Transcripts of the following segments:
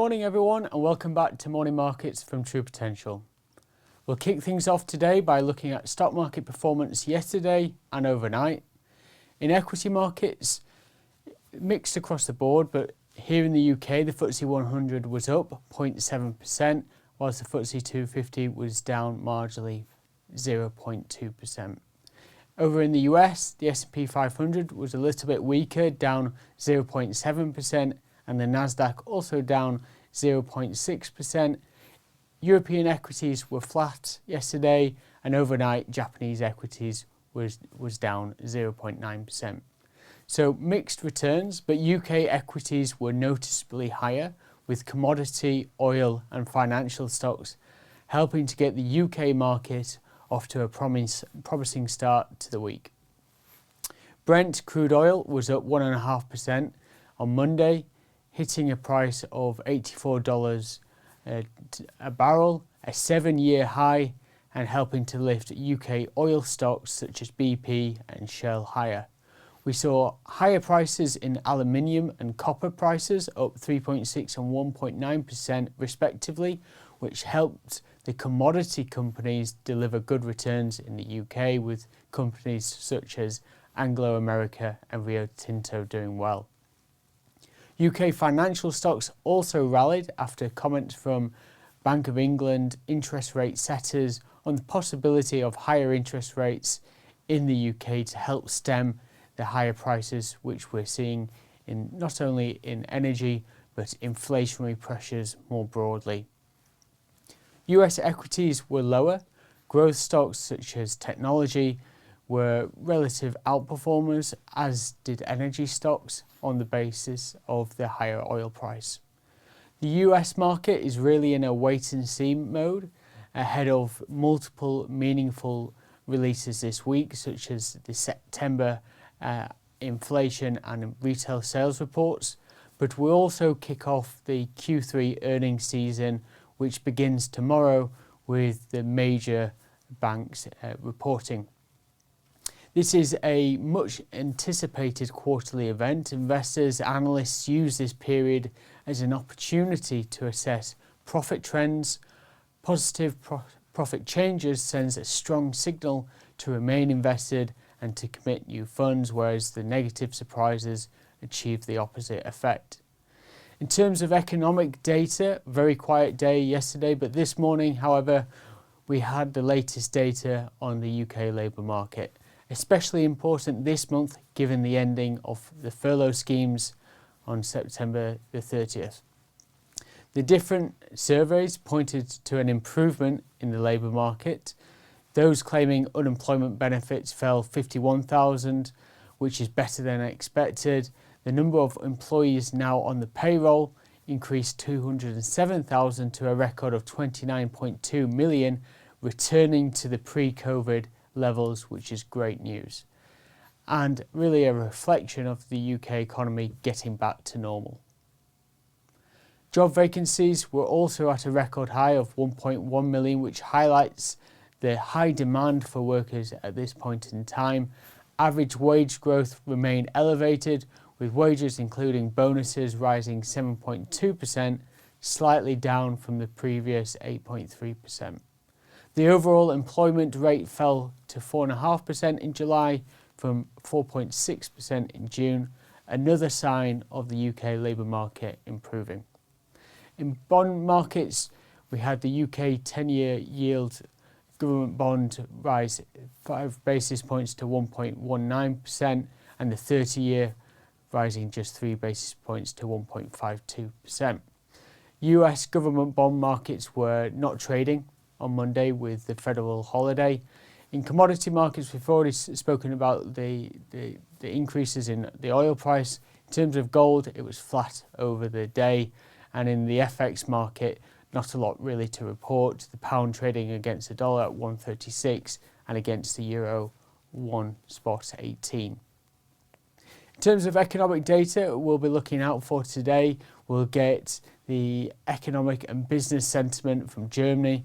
morning everyone and welcome back to Morning Markets from True Potential. We'll kick things off today by looking at stock market performance yesterday and overnight. In equity markets, mixed across the board, but here in the UK the FTSE 100 was up 0.7%, whilst the FTSE 250 was down marginally 0.2%. Over in the US, the S&P 500 was a little bit weaker, down 0.7%, and the Nasdaq also down 0.6%. European equities were flat yesterday, and overnight Japanese equities was down 0.9%. So mixed returns, but UK equities were noticeably higher, with commodity, oil and financial stocks helping to get the UK market off to a promising start to the week. Brent crude oil was up 1.5% on Monday, hitting a price of $84 a barrel, a 7-year high, and helping to lift UK oil stocks such as BP and Shell higher. We saw higher prices in aluminium and copper prices, up 3.6% and 1.9% respectively, which helped the commodity companies deliver good returns in the UK, with companies such as Anglo American and Rio Tinto doing well. UK financial stocks also rallied after comments from Bank of England interest rate setters on the possibility of higher interest rates in the UK to help stem the higher prices which we're seeing in not only in energy but inflationary pressures more broadly. US equities were lower. Growth stocks such as technology were relative outperformers, as did energy stocks on the basis of the higher oil price. The US market is really in a wait and see mode ahead of multiple meaningful releases this week, such as the September inflation and retail sales reports, but we'll also kick off the Q3 earnings season, which begins tomorrow with the major banks reporting. This is a much anticipated quarterly event. Investors, analysts use this period as an opportunity to assess profit trends. Positive profit changes sends a strong signal to remain invested and to commit new funds, whereas the negative surprises achieve the opposite effect. In terms of economic data, very quiet day yesterday, but this morning, however, we had the latest data on the UK labour market. Especially important this month given the ending of the furlough schemes on September the 30th. The different surveys pointed to an improvement in the labour market. Those claiming unemployment benefits fell 51,000, which is better than expected. The number of employees now on the payroll increased 207,000 to a record of 29.2 million, returning to the pre-COVID levels, which is great news, and really a reflection of the UK economy getting back to normal. Job vacancies were also at a record high of 1.1 million, which highlights the high demand for workers at this point in time. Average wage growth remained elevated, with wages including bonuses rising 7.2%, slightly down from the previous 8.3%. The overall employment rate fell to 4.5% in July from 4.6% in June, another sign of the UK labour market improving. In bond markets, we had the UK 10-year yield government bond rise 5 basis points to 1.19%, and the 30-year rising just 3 basis points to 1.52%. US government bond markets were not trading on Monday with the federal holiday. In commodity markets, we've already spoken about the increases in the oil price. In terms of gold, it was flat over the day, and in the FX market, not a lot really to report. The pound trading against the dollar at 1.36 and against the euro 1.18. In terms of economic data we'll be looking out for today, we'll get the economic and business sentiment from Germany.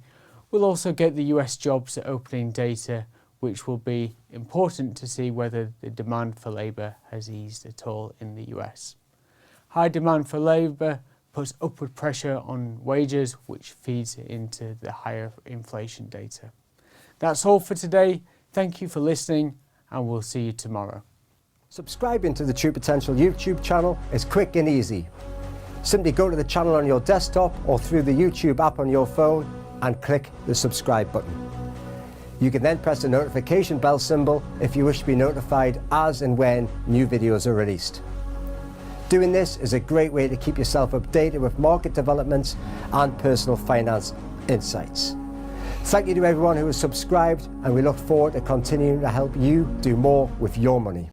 We'll also get the US jobs opening data, which will be important to see whether the demand for labour has eased at all in the US. High demand for labour puts upward pressure on wages, which feeds into the higher inflation data. That's all for today. Thank you for listening, and we'll see you tomorrow. Subscribing to the True Potential YouTube channel is quick and easy. Simply go to the channel on your desktop or through the YouTube app on your phone and click the subscribe button. You can then press the notification bell symbol if you wish to be notified as and when new videos are released. Doing this is a great way to keep yourself updated with market developments and personal finance insights. Thank you to everyone who has subscribed, and we look forward to continuing to help you do more with your money.